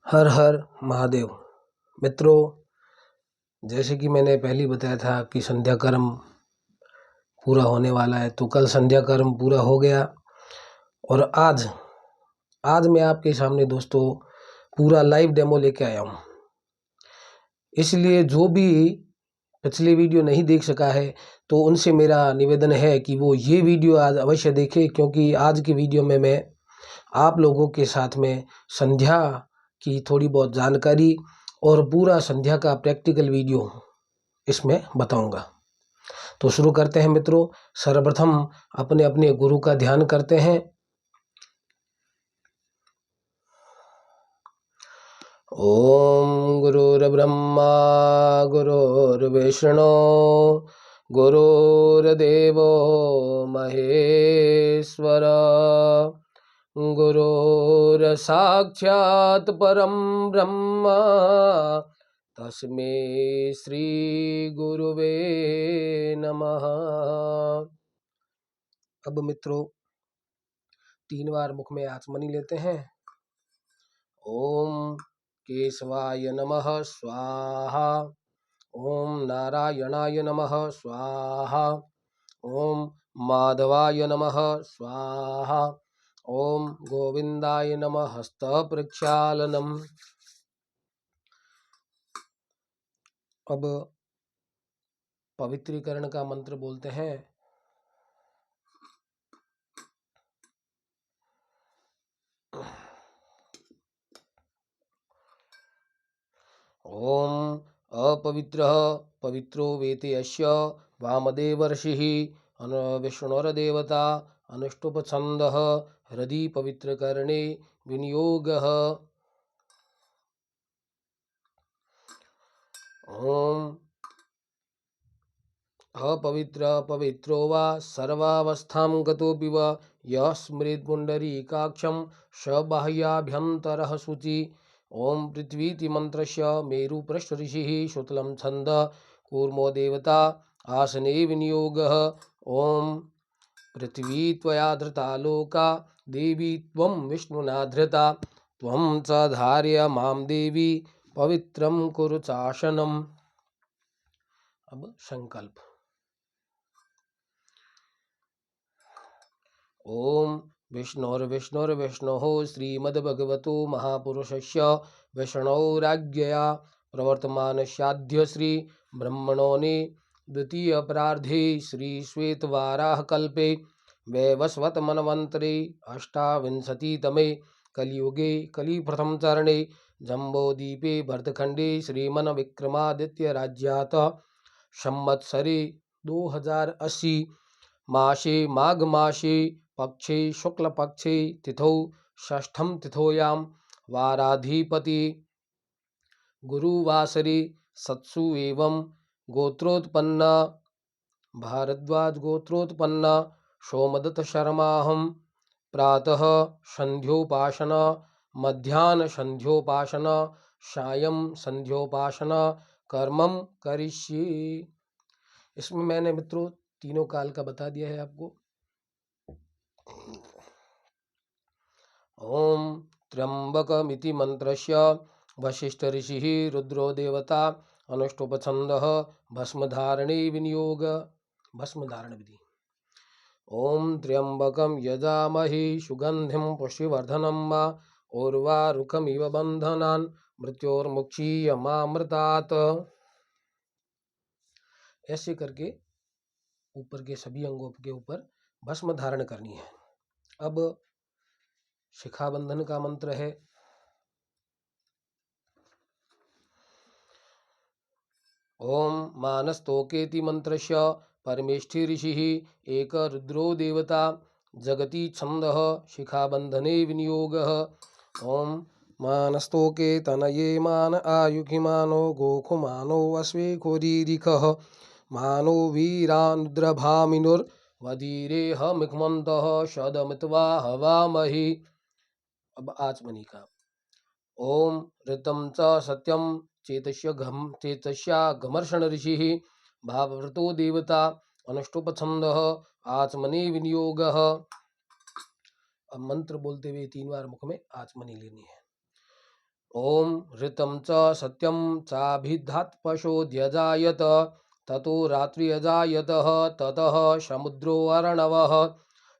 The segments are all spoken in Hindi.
हर हर महादेव। मित्रों, जैसे कि मैंने पहले ही बताया था कि संध्या कर्म पूरा होने वाला है, तो कल संध्या कर्म पूरा हो गया और आज आज मैं आपके सामने दोस्तों पूरा लाइव डेमो लेके आया हूँ। इसलिए जो भी पिछली वीडियो नहीं देख सका है तो उनसे मेरा निवेदन है कि वो ये वीडियो आज अवश्य देखें, क्योंकि आज की वीडियो में मैं आप लोगों के साथ में संध्या की थोड़ी बहुत जानकारी और पूरा संध्या का प्रैक्टिकल वीडियो इसमें बताऊंगा। तो शुरू करते हैं मित्रों। सर्वप्रथम अपने अपने गुरु का ध्यान करते हैं। ओम गुरुर्ब्रह्मा गुरुर्विष्णु गुरुर्देवो महेश्वर गुरुर्साक्षात् परम ब्रह्म तस्मै श्री गुरुवे नमः। अब मित्रों 3 बार मुख में आचमनी लेते हैं। ओम केशवाय नमः स्वाहा। ओम नारायणाय नमः स्वाहा। ओम माधवाय नमः स्वाहा। ओम गोविंदाय नमः हस्त प्रक्षालनम। अब पवित्रीकरण का मंत्र बोलते हैं। ओम अपवित्रः पवित्रो वेते यस्य वामदेवर्षिः विष्णुर्देवता अनुष्टुप्छन्दः हृदि पवित्रकरणे विनियोगः। ओम अपवित्र पवित्रो वा सर्वावस्थां गतोऽपि वा यः स्मरेत् पुण्डरीकाक्षं स बाह्याभ्यन्तरः शुचि। ओम पृथ्वीति मंत्रस्य मेरुपृष्ठ ऋषिः शुक्लं छन्द कूर्मो देवता आसने विनियोगः। ओम पृथ्वी त्वया धृता लोका देवी त्वं विष्णुना धृता त्वं च धारय मां देवी पवित्रं कुरु चाशनम्। अब संकल्प। ओम विष्णुर्विष्णुर्विष्णुः श्रीमद्भगवतो महापुरुषस्य विष्णोराज्ञया प्रवर्तमानस्याद्य श्री ब्रह्मणोनि द्वितीय प्रार्धे श्री श्वेतवाराह कल्पे वैवस्वत मनवंतरे अष्टाविंशतितमे कलियुगे कलि प्रथम चरणे जम्बोदीपे भरतखंडे श्रीमन विक्रमादित्य राज्यात संवत्सरे 2080 मासे माघ मासे पक्षे शुक्ल पक्षे तिथौ षष्ठम तिथोयाम वाराधिपति गुरुवासरे सत्सु एवं गोत्रोत्पन्ना भारद्वाज गोत्रोत्पन्ना सोमदत्त शर्माहम प्रातः संध्योपासना मध्याह्न संध्योपासना सायं संध्योपासना कर्मम करिष्ये। इसमें मैंने मित्रों तीनों काल का बता दिया है आपको। ओम त्र्यंबकमिति मंत्रस्य वशिष्ठ ऋषिः रुद्रो देवता अनुष्टुप्छन्दः भस्मधारणे विनियोग। भस्मधारण विधि। ओम त्र्यंबकं यजामहे सुगंधिं पुष्टिवर्धनं वा उर्वारुकमिव बन्धनान् मृत्योर्मुक्षीयमामृतात्। ऐसे करके ऊपर के सभी अंगों के ऊपर भस्म धारण करनी है। अब शिखाबंधन का मंत्र है। ओम मानस्तोकेति मंत्रस्य परमेष्ठि ऋषिः एक रुद्रो देवता जगति छन्दः शिखाबंधने विनियोगः। ओम मानस्तोके तनये मान आयुखिमानो गोखुमानो अश्वे खोरीरिखः मानो वीरानुद्रभामिनुर्वधीरेह मिखमन्तः शदमित्वा हवामहि। अब आचमनी का। ओम ऋतं च सत्यं चेतस्या घमर्षण ऋषिः भावव्रतो देवता अनुष्टुप्छन्दः आचमनी विनियोगः। अब मंत्र बोलते हुए 3 बार मुख में आचमनी लेनी है। ओम ऋतं च सत्यं चाभिधात् पशोऽध्यजायत ततो रात्रि अजायतः ततः समुद्रो अर्णवः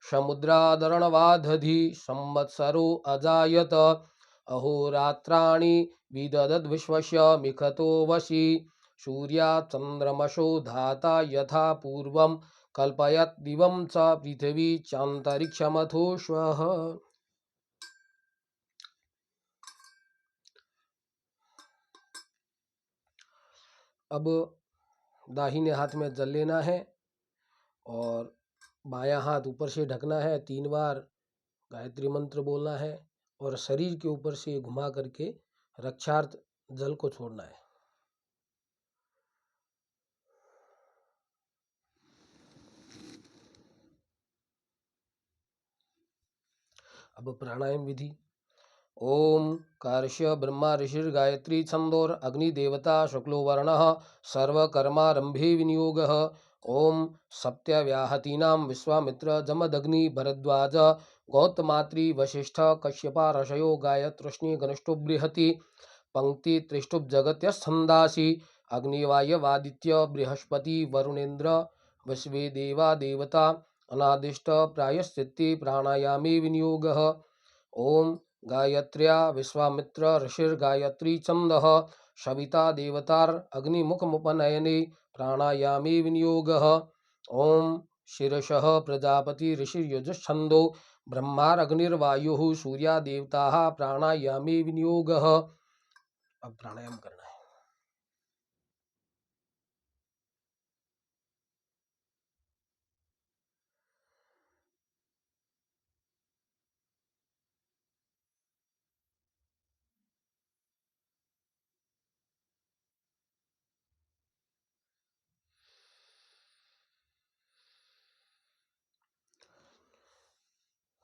समुद्रादर्णवादधि संवत्सरो अजायत अहोरात्राणि विददद्विश्वस्य मिखतो वशी सूर्यात् चन्द्रमसो धाता यथा पूर्वं कल्पयत् दिवं च पृथिवी चान्तरिक्षमथो श्वः। अब दाहिने हाथ में जल लेना है और बायां हाथ ऊपर से ढकना है, 3 बार गायत्री मंत्र बोलना है और शरीर के ऊपर से घुमा करके रक्षार्थ जल को छोड़ना है। अब प्राणायाम विधि। ओम कार्श्य ब्रह्मा ऋषिर गायत्री छंदोर अग्निदेवता शुक्लो वर्णः सर्वकर्मारंभे विनियोगः। ओम सप्तव्याहतीनां विश्वामित्र जमदग्नि भरद्वाज गौतमात्रि वशिष्ठ कश्यपा ऋषयो गायत्रोष्णी गणष्टो बृहति पंक्ति त्रिष्टुप जगत्यस्छंदासि अग्निवायवादित्य बृहस्पति वरुणेन्द्र वैश्वे देवा देवता अनादिष्ट प्रायश्चित्ते प्राणायामे विनियोगः। ओम गायत्र्या विश्वामित्र ऋषिर्गायत्री छंदः सविता देवतार अग्निमुखमुपनयने प्राणायामे विनियोगः। ओम शिरसः प्रजापति ऋषिर्यजुच्छंदो ब्रह्मारग्निर्वायुः सूर्या देवताः प्राणायामे विनियोगः। अब प्राणायाम करना है।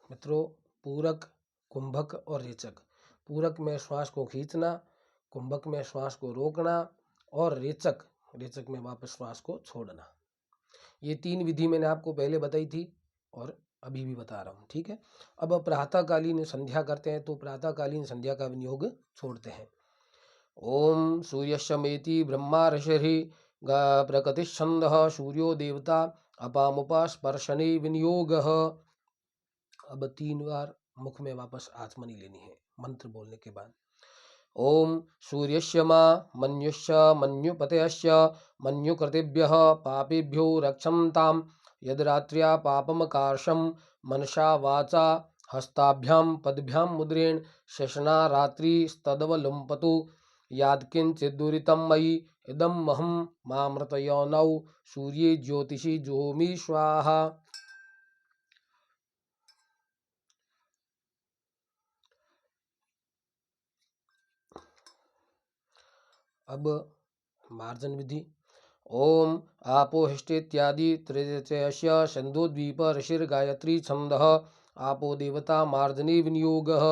मित्रों, पूरक, कुंभक और रेचक। पूरक में श्वास को खींचना, कुंभक में श्वास को रोकना और रेचक रेचक में वापस श्वास को छोड़ना। ये 3 विधि मैंने आपको पहले बताई थी और अभी भी बता रहा हूँ, ठीक है। अब प्रातःकालीन संध्या करते हैं तो प्रातःकालीन संध्या का विनियोग छोड़ते हैं। ओम सूर्यश्चमेति ब्रह्मा ऋषिः प्रकृतिश्छंदः सूर्यो देवता अपामुपस्पर्शने विनियोगः। अब 3 बार मुख में वापस आचमनी लेनी है मंत्र बोलने के बाद। ओम सूर्यस्य मा मन्युश्च मन्युपतयश्च मन्युकृतिभ्यः पापेभ्यो रक्षन्ताम् यद्रात्र्या पापमकार्षं मनसा वाचा हस्ताभ्यां पदभ्यां मुद्रेण शेषणा रात्रिस्तदवलुम्पतु यात्किञ्चिद्दुरितं मयि इदमहं मामृतयोनौ सूर्ये ज्योतिषि जुहोमि स्वाहा। अब मार्जन विधि। ओम आपो हिष्टेत्यादि त्रयस्य सिंधुद्वीप ऋषिर्गायत्री छंदः आपो देवता मार्जने विनियोगः।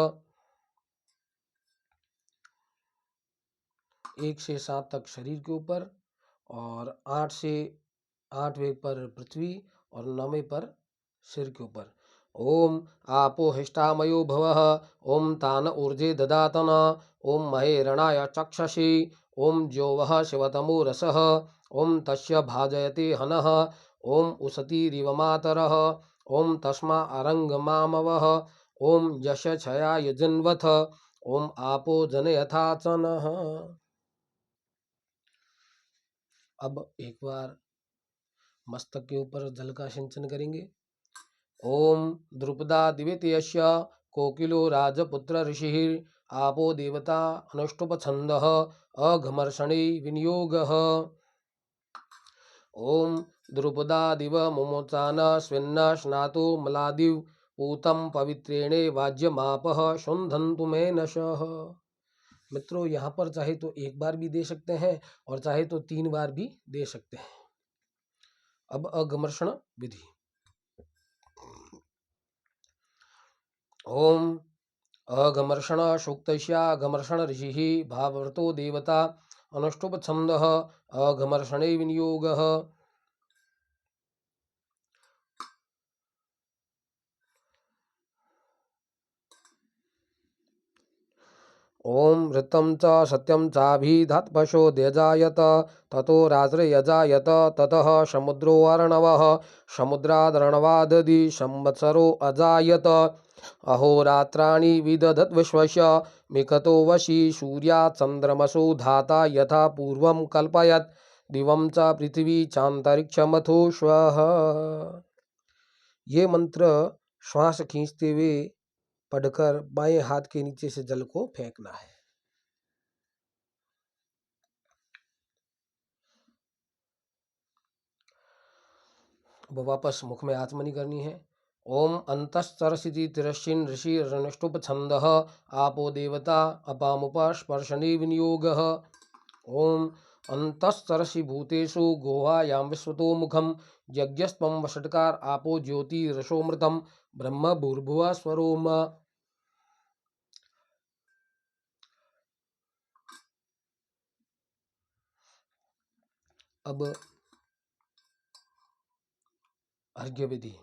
1 से 7 तक शरीर के ऊपर और 8 से 8वें पर पृथ्वी और 9वें पर सिर के ऊपर। ओम आपो हिष्टामयो भवः ओम तान ऊर्जे ददातन ओम महेरणाय चक्षसि ओम ज्योवः शिवतमो रसः ओम तस्य भाजयते हनः ओम उसतिरिव मातरः ओम तस्मा अरंगमामवः ओम यश छयाय जिन्वथ ओम आपो जनयथा चनः। अब एक बार मस्तक के ऊपर जल का सिंचन करेंगे। ओम द्रुपदा दिव्यस्य कोकिलो राजपुत्र ऋषिः आपो देवता अनुष्टुप छंदः अघमर्षणे विनियोगः। ओम द्रुपदा दिव मुमुचान स्विन्न स्नातो मलादिव पूतं पवित्रेणे वाज्यमापः शुंधन्तु मे नशः। मित्रों, यहाँ पर चाहे तो 1 बार भी दे सकते हैं और चाहे तो 3 बार भी दे सकते हैं। अब अघमर्षण विधि। ओम अघमर्षण सूक्तस्या घमर्षण ऋषिः भावव्रतो देवता अनुष्टुप छंदः अघमर्षणे विनियोगः। ओम ऋतं च सत्यं चाभिधात्पशो द्यजायत ततो रात्रियजायत ततः समुद्रो अर्णवः समुद्रादर्णवादधि संवत्सरो अजायत अहोरात्राणि विदधत् विश्वस्य मिकतो वशी सूर्यात् चन्द्रमसो धाता यथा पूर्वं कल्पयत् दिवं च पृथिवी चान्तरिक्षमथो श्वः। ये मंत्र श्वास खींचते हुए पढ़कर बाएं हाथ के नीचे से जल को फेंकना है। वो वापस मुख में आचमनी करनी है। ओम अंतश्चरसिति तिरश्चिन ऋषि रणष्टुप छंदः आपो देवता अपामुपस्पर्शने विनियोगः। ओम अंतश्चरसि भूतेषु गोहायां विश्वतो मुखम यज्ञस्त्वं वषट्कार आपो ज्योति रसोमृतम ब्रह्म भूर्भुवः स्वरोम। अब अर्घ्य विधि।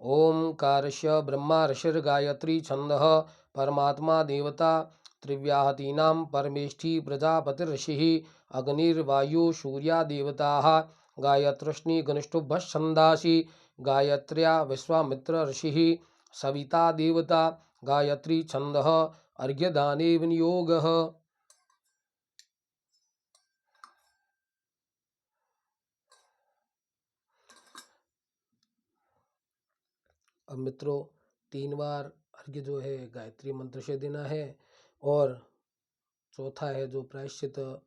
ओंकारस्य ब्रह्मा ऋषिर्गायत्री छंदः परमात्मा देवता त्रिव्याहतीनां परमेष्ठी प्रजापतिर्षिः अग्निर्वायु सूर्या देवताः गायत्रश्नि गनिष्ठुभ्यश्छन्दासि गायत्र्या विश्वामित्र ऋषिः सविता देवता गायत्री छंदः अर्घ्यदाने विनियोगः। अब मित्रों 3 बार अर्घ्य जो है गायत्री मंत्र से देना है और चौथा है जो प्रायश्चित,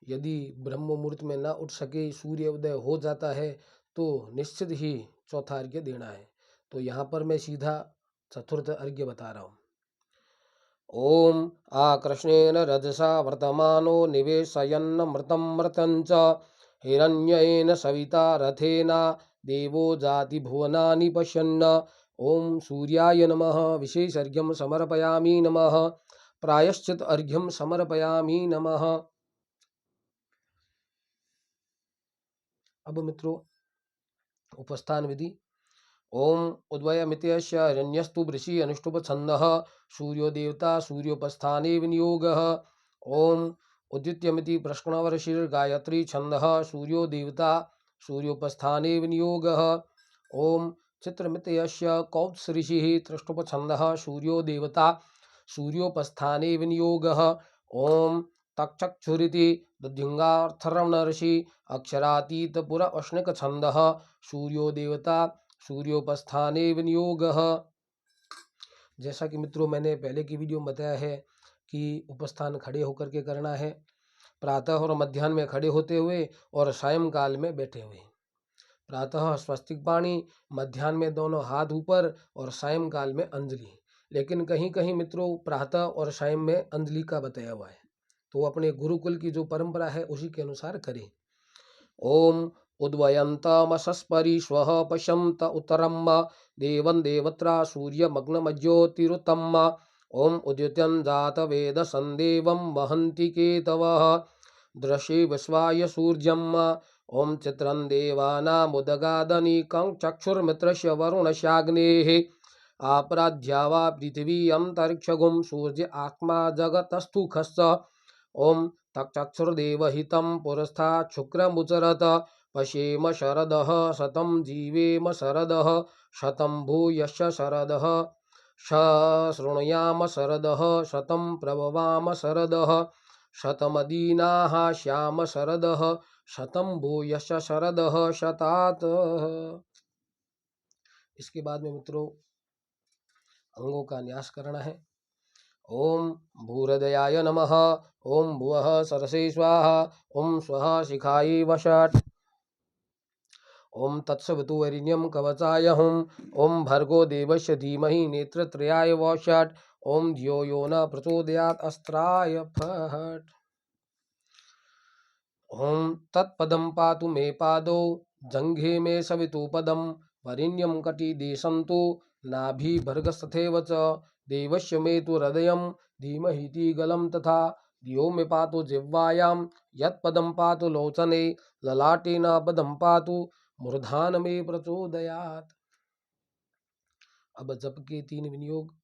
यदि ब्रह्म मुहूर्त में ना उठ सके सूर्य उदय हो जाता है तो निश्चित ही चौथा अर्घ्य देना है। तो यहाँ पर मैं सीधा चतुर्थ अर्घ्य बता रहा हूँ। ओम आकृष्णेन रजसा वर्तमानो निवेशयन्नमृतं मृतं च हिरण्येन सविता रथेना देवो जाति भुवनानि पश्यन्न। ओम सूर्याय नमः विशेष अर्घ्यम समर्पयामि नमः प्रायश्चित अर्घ्यम समर्पयामि नमः। अब मित्रों उपस्थान विधि। ओम उद्वयमित्यस्य हिरण्यस्तु वृषि अनुष्टुप छंदः सूर्यो देवता सूर्योपस्थाने विनियोगः। ओम उद्युत्यमिति प्रश्नवर्षिर्गायत्री छंदः सूर्यो देवता सूर्योपस्थाने विनियोगः। ओम चित्रमित्यस्य कौत्सऋषिः त्रिष्टुप छंदः सूर्यो देवता सूर्योपस्थाने विनियोगः। ओम तक्षक्षुरिति दुद्धिंगार्थर्षि अक्षरातीत पुर अश्निक छंदः सूर्यो देवता सूर्योपस्थाने विनियोगः। जैसा कि मित्रों मैंने पहले की वीडियो में बताया है कि उपस्थान खड़े होकर के करना है, प्रातः और मध्याह्न में खड़े होते हुए और सायंकाल में बैठे हुए। प्रातः स्वस्तिक पाणी, मध्याह्न में दोनों हाथ ऊपर और सायंकाल में अंजलि। लेकिन कहीं कहीं मित्रों प्रातः और सायं में अंजलि का बताया हुआ है, तो अपने गुरुकुल की जो परंपरा है उसी के अनुसार करें। ओम उद्वयन्तमसस्परि श्वः पश्यन्त उत्तरम् देवं देवत्रा सूर्यमग्नमज्योतिरुत्तम। ओम उद्युत्यं जातवेद संदेवं वहन्ति केतवः दृशे विश्वाय सूर्यम्। ओम चित्रं देवानामुदगादनीकं चक्षुर्मित्रस्य वरुणस्याग्नेः आपराध्या वा पृथिवी अंतरिक्षगुं सूर्य आत्मा जगतस्तु खस्य। ओम तक्षुर्देवहितं पुरस्तात् शुक्रमुचरत पश्येम शरदः शतं जीवेम शरदः शतं भूयश्च शरदः शृणुयाम शरदः शतं प्रभवाम शरदः शतमदीनाः श्याम शरदः शतं भूयश्च शरदः शतात्। इसके बाद में मित्रों अंगों का न्यास करना है। ओम भूरदयाय नमः। ओम भुवः सरसे स्वाहा। ओम स्वः शिखायै वषट्। ओम तत्सवितुर्वरेण्यं कवचाय हुम्। ओम भर्गो देवस्य धीमहि नेत्रत्रयाय वषट्। ओम धियो यो न प्रचोदयात् अस्त्राय फट्। ओम तत्पदं पातु मे पादौ जंघे मे सवितुपदं वरेण्यं कटिदेशन्तु नाभिभर्गस्तथैव च देवस्य मे तु हृदयं धीमहि गलं तथा धियो मे पातु जिह्वायां यत्पदं पातु लोचने ललाटेन पदं पातु मूर्धान मे प्रचोदयात्। अब जप के 3 विनियोग।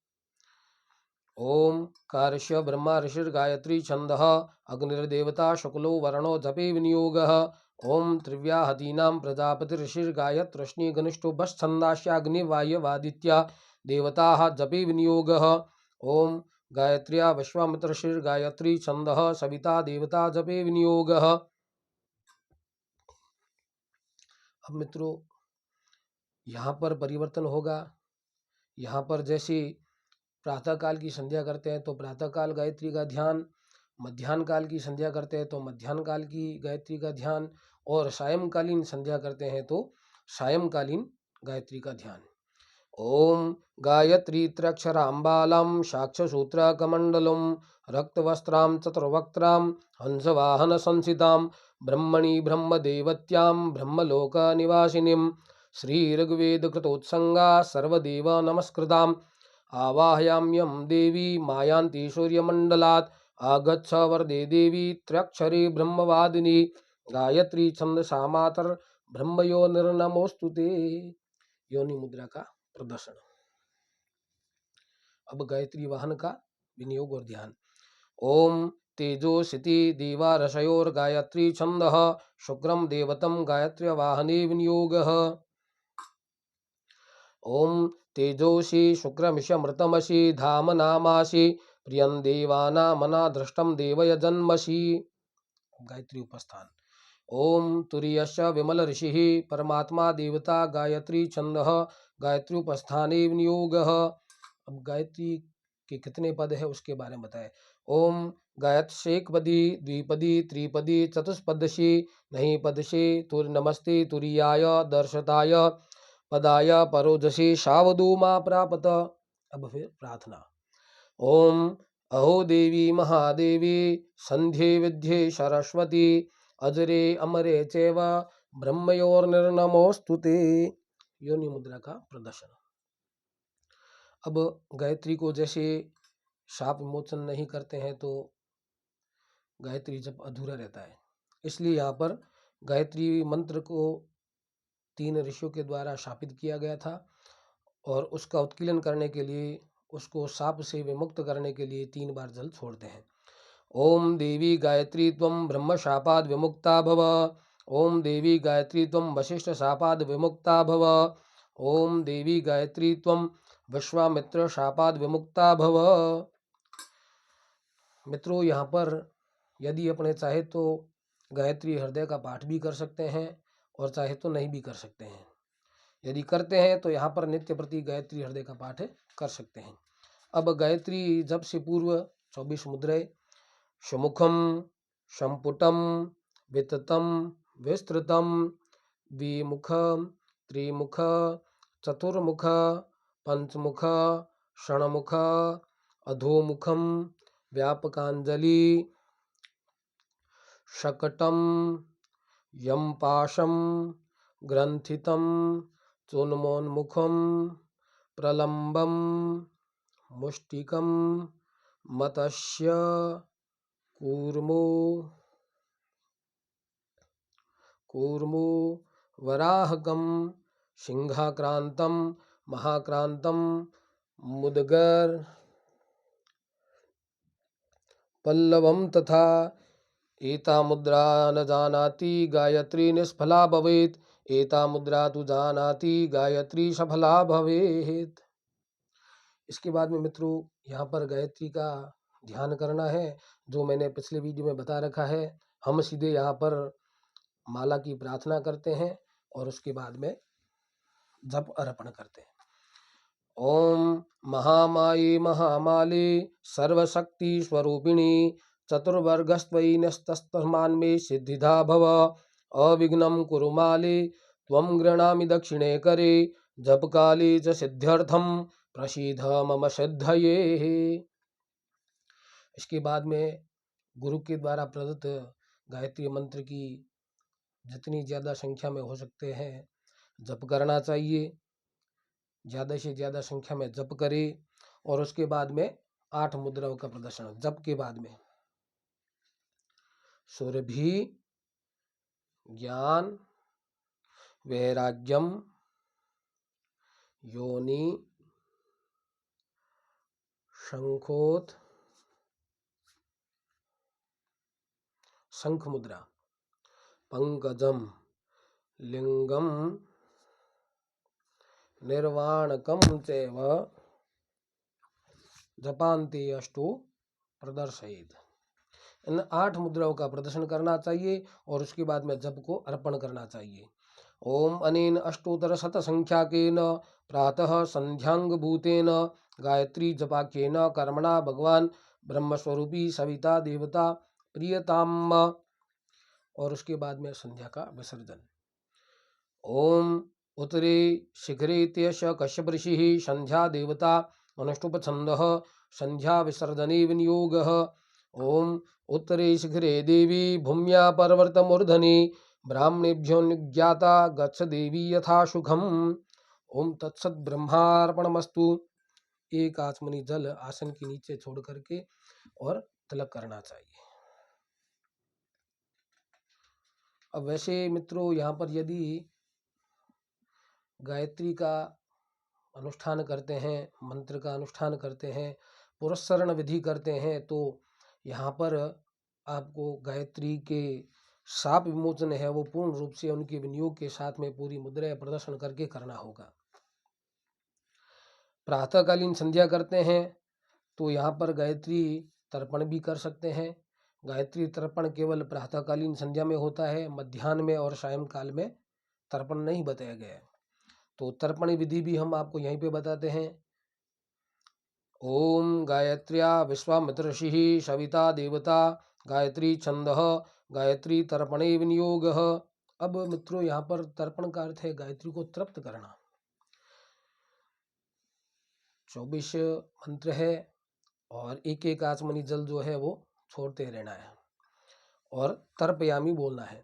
ओम कार्श्य ब्रह्मा ऋषिर्गायत्री छंदः अग्निर्देवता शुक्लो वर्णो जपे विनियोगः। ओम त्रिव्याहतीनां प्रजापतिर्षिर्गायत्रश्नि गनिष्ठो बच्छन्दास्याग्निवायवादित्या देवताः जपे विनियोगः। ओम गायत्र्या विश्वामित्रर्षिर्गायत्री छंदः सविता देवता जपे विनियोगः। अब मित्रों यहाँ पर परिवर्तन होगा। यहाँ पर जैसे प्रातः काल की संध्या करते हैं तो प्रातः काल गायत्री का ध्यान, मध्याह्न काल की संध्या करते हैं तो मध्याह्न काल की गायत्री का ध्यान, और सायंकालीन संध्या करते हैं तो सायंकालीन गायत्री का ध्यान। ओम गायत्री त्र्यक्षराम्बालां साक्षसूत्रकमण्डलुं रक्तवस्त्रां चतुर्वक्त्रां हंसवाहन संसितां ब्रह्मणि ब्रह्मदेवत्यां ब्रह्मलोकनिवासिनीं श्रीऋग्वेदकृतोत्संगा सर्वदेव नमस्कृताम् आवाहयाम्यं देवी मायान्ति सूर्यमण्डलात् आगच्छ वरदे देवी त्र्यक्षरे ब्रह्मवादिनी गायत्री छंदसा मातर ब्रह्मयो निर्नमोस्तुते। योनि मुद्रा का प्रदर्शन। अब गायत्री वाहन का विनियोग और ध्यान। ओम तेजो क्षिति देवा ऋषयोर गायत्री छंदः शुक्रम देवतम गायत्री वाहने विनियोगः। ओम तेजोषि शुक्रमिषमृतमसि धाम नामासि प्रियं देवानामना दृष्टम देवयजन्मसि। गायत्री उपस्थान। ओम तुरीयस्य विमल ऋषिः परमात्मा देवता गायत्री छंदः गायत्री उपस्थाने विनियोगः। अब गायत्री के कितने पद है उसके बारे में बताए। ओम गायत्रेकपदी द्विपदी त्रिपदी चतुष्पदशी नहीं पदशी तुर नमस्ते तुरीयाय दर्शताय पदाय परोजसी सावधू मा प्रापत। अब फिर प्रार्थना। ओम अहो देवी महादेवी संध्ये विद्ये सरस्वती अजरे अमरे चैव ब्रह्मयोर्निर्नमोस्तुते। योनि मुद्रा का प्रदर्शन। अब गायत्री को जैसे शाप विमोचन नहीं करते हैं तो गायत्री जप अधूरा रहता है, इसलिए यहाँ पर गायत्री मंत्र को 3 ऋषियों के द्वारा शापित किया गया था, और उसका उत्कीलन करने के लिए, उसको शाप से विमुक्त करने के लिए 3 बार जल छोड़ते हैं। ओम देवी गायत्री त्वं ब्रह्म शापाद विमुक्ता भव। ओम देवी गायत्री त्वं वशिष्ठ शापाद विमुक्ता भव। ओम देवी गायत्री त्वं विश्वामित्र शापाद विमुक्ता भव। मित्रों, यहाँ पर यदि अपने चाहे तो गायत्री हृदय का पाठ भी कर सकते हैं और चाहे तो नहीं भी कर सकते हैं। यदि करते हैं तो यहाँ पर नित्य प्रति गायत्री हृदय का पाठ कर सकते हैं। अब गायत्री जप से पूर्व 24 मुद्राएं। सुमुखम संपुटम विततम विस्तृतम द्विमुख त्रिमुख चतुर्मुख पंचमुख षण्मुख अधोमुखम व्यापकांजलि शकटम यम पाशम ग्रंथितम चुन्मोन्मुखम प्रलंबम मुष्टिकम मतस्य कूर्मो कूर्मो वराहकम सिंहाक्रांतम महाक्रांतम मुदगर पल्लवम तथा एता मुद्रा न जानाति गायत्री निष्फला भवेत् एता मुद्रा तु जानाति गायत्री सफला भवेत्। इसके बाद में मित्रों यहाँ पर गायत्री का ध्यान करना है, जो मैंने पिछले वीडियो में बता रखा है। हम सीधे यहाँ पर माला की प्रार्थना करते हैं और उसके बाद में जप अर्पण करते हैं। ओम महामाये महामाले सर्वशक्ति स्वरूपिणी चतुर्वर्गस्त्वयि न्यस्तस्तस्मान्मे सिद्धिदा भव अविघ्नं कुरु माले त्वं गृह्णामि दक्षिणे करे जपकाले च सिद्ध्यर्थं प्रसीद मम सिद्धये। इसके बाद में गुरु के द्वारा प्रदत्त गायत्री मंत्र की जितनी ज़्यादा संख्या में हो सकते हैं जप करना चाहिए। ज़्यादा से ज़्यादा संख्या में जप करें और उसके बाद में 8 मुद्राओं का प्रदर्शन जप के बाद में। सुरभि ज्ञान वैराग्यम योनि शंखोत शंख मुद्रा, पंकजम लिंगम निर्वाणकम चैव जपान्ते अष्टो प्रदर्शयेत्। इन 8 मुद्राओं का प्रदर्शन करना चाहिए और उसके बाद में जप को अर्पण करना चाहिए। ओम अनेन अष्टोत्तर शत संख्याकेन प्रातः संध्यांग भूतेन गायत्री जपाख्येन कर्मणा भगवान ब्रह्मस्वरूपी सविता देवता प्रियताम। और उसके बाद में संध्या का विसर्जन। ओम उत्तरे शिखरे त्यश कश्यप ऋषि संध्या देवता अनुष्टुप छंदः संध्या विसर्जने विनियोगः। ओम उत्तरे शिखरे देवी भूम्या पर्वतमूर्धनि ब्राह्मणेभ्यो निज्ञाता गच्छ देवी यथा सुखम। ओम तत्सत ब्रह्मार्पणमस्तु। एक आचमनी जल आसन के नीचे छोड़ करके और तिलक करना चाहिए। अब वैसे मित्रों, यहाँ पर यदि गायत्री का अनुष्ठान करते हैं, मंत्र का अनुष्ठान करते हैं, पुरस्सरण विधि करते हैं, तो यहाँ पर आपको गायत्री के शाप विमोचन है वो पूर्ण रूप से उनके विनियोग के साथ में पूरी मुद्रा प्रदर्शन करके करना होगा। प्रातःकालीन संध्या करते हैं तो यहाँ पर गायत्री तर्पण भी कर सकते हैं। गायत्री तर्पण केवल प्रातःकालीन संध्या में होता है, मध्याह्न में और सायंकाल में तर्पण नहीं बताया गया है। तो तर्पण विधि भी हम आपको यहीं पे बताते हैं। ओम गायत्र्या विश्वामित्र ऋषि सविता देवता गायत्री छंदः गायत्री तर्पणे विनियोगः। अब मित्रों, यहाँ पर तर्पण का अर्थ है गायत्री को तृप्त करना। 24 मंत्र है और एक एक आचमनी जल जो है वो छोड़ते रहना है और तर्पयामी बोलना है।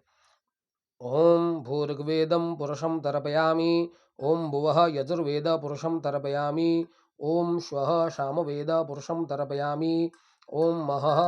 ओम भूर्वेदम पुरुषम तर्पयामी, ओम भुवः यजुर्वेद पुरुषम तर्पयामी, ओम श्वः सामवेद पुरुषम तर्पयामी, ओम महः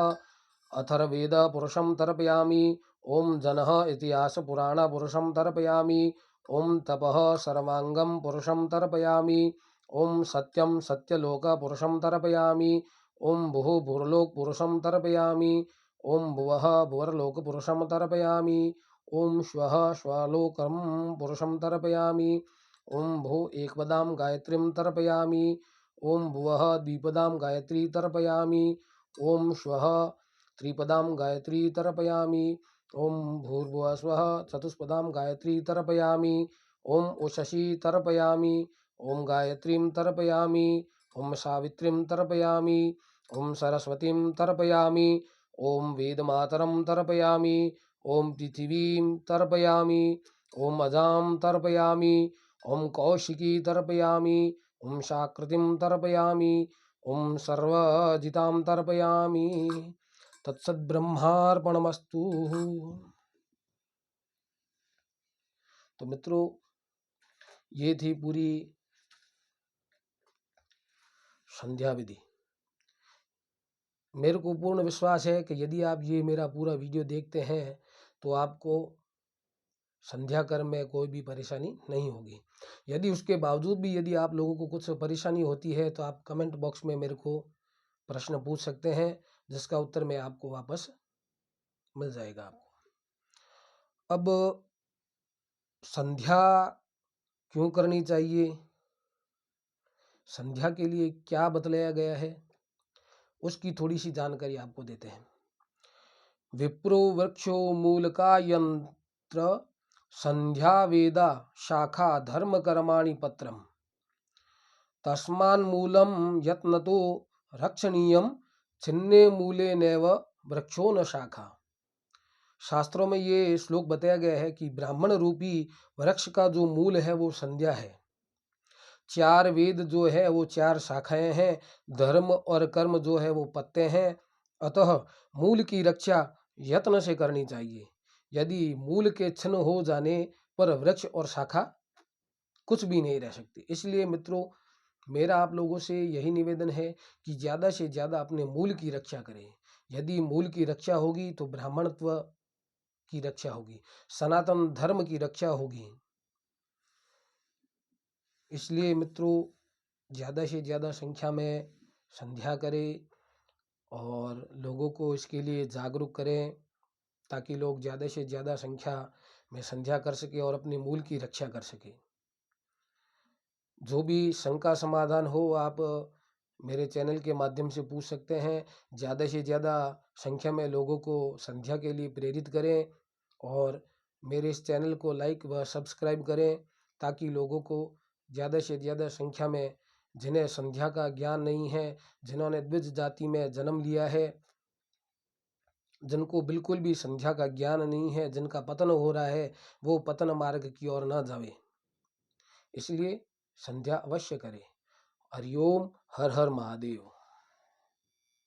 अथर्ववेद पुरुषम तर्पयामी, ओम जनः इतिहास पुराण पुरुषम तर्पयामी, ओम तपः सर्वांगम पुरुषम तर्पयामी, ओम सत्यम सत्यलोक पुरुषम तर्पयामी, ओम भुः भूर्लोक पुरुषम तर्पयामी, ओम भुवः भुवर्लोक पुरुषम तर्पयामी, ओम श्वः श्वालोकम पुरुषम तर्पयामी, ओम भू एकपदां गायत्रीं तर्पयामी, ओम भुवः द्विपदां गायत्री तर्पयामी, ओम श्वः त्रिपदां गायत्री तर्पयामी, ओम भूर्भुवः स्वः चतुष्पदां गायत्री तर्पयामी, ओम उषसी तर्पयामी, ओम गायत्रीं तर्पयामी, ओम सावित्रीं तर्पयामी, ओम सरस्वतीं तर्पयामी, ओम वेदमातरं तर्पयामी, ओम पृथिवीं तर्पयामी, ओम अजां तर्पयामी, ओम कौशिकी तर्पयामी, ओम शाकृतिं तर्पयामी, ओम सर्वजितां तर्पयामी। तत्सद्ब्रह्मार्पणमस्तु। तो मित्रों, ये थी पूरी संध्या विधि। मेरे को पूर्ण विश्वास है कि यदि आप ये मेरा पूरा वीडियो देखते हैं तो आपको संध्या कर्म में कोई भी परेशानी नहीं होगी। यदि उसके बावजूद भी यदि आप लोगों को कुछ परेशानी होती है तो आप कमेंट बॉक्स में मेरे को प्रश्न पूछ सकते हैं, जिसका उत्तर मैं आपको वापस मिल जाएगा आपको। अब संध्या क्यों करनी चाहिए, संध्या के लिए क्या बतलाया गया है, उसकी थोड़ी सी जानकारी आपको देते हैं। विप्रो वृक्षो मूलका यंत्र संध्या वेदा शाखा धर्म कर्माणि पत्रम तस्मान मूलम यत्नतो रक्षणीयम छिन्ने मूले नैव वृक्षो न शाखा। शास्त्रों में ये श्लोक बताया गया है कि ब्राह्मण रूपी वृक्ष का जो मूल है वो संध्या है। 4 वेद जो है वो 4 शाखाएं हैं, धर्म और कर्म जो है वो पत्ते हैं। अतः मूल की रक्षा यत्न से करनी चाहिए। यदि मूल के छिन्न हो जाने पर वृक्ष और शाखा कुछ भी नहीं रह सकती। इसलिए मित्रों, मेरा आप लोगों से यही निवेदन है कि ज़्यादा से ज़्यादा अपने मूल की रक्षा करें। यदि मूल की रक्षा होगी तो ब्राह्मणत्व की रक्षा होगी, सनातन धर्म की रक्षा होगी। इसलिए मित्रों, ज़्यादा से ज़्यादा संख्या में संध्या करें और लोगों को इसके लिए जागरूक करें, ताकि लोग ज़्यादा से ज़्यादा संख्या में संध्या कर सकें और अपने मूल की रक्षा कर सकें। जो भी शंका समाधान हो आप मेरे चैनल के माध्यम से पूछ सकते हैं। ज़्यादा से ज़्यादा संख्या में लोगों को संध्या के लिए प्रेरित करें और मेरे इस चैनल को लाइक व सब्सक्राइब करें, ताकि लोगों को ज़्यादा से ज़्यादा संख्या में, जिन्हें संध्या का ज्ञान नहीं है, जिन्होंने द्विज जाति में जन्म लिया है, जिनको बिल्कुल भी संध्या का ज्ञान नहीं है, जिनका पतन हो रहा है, वो पतन मार्ग की ओर न जावे। इसलिए संध्या अवश्य करें। हरिओम, हर हर महादेव।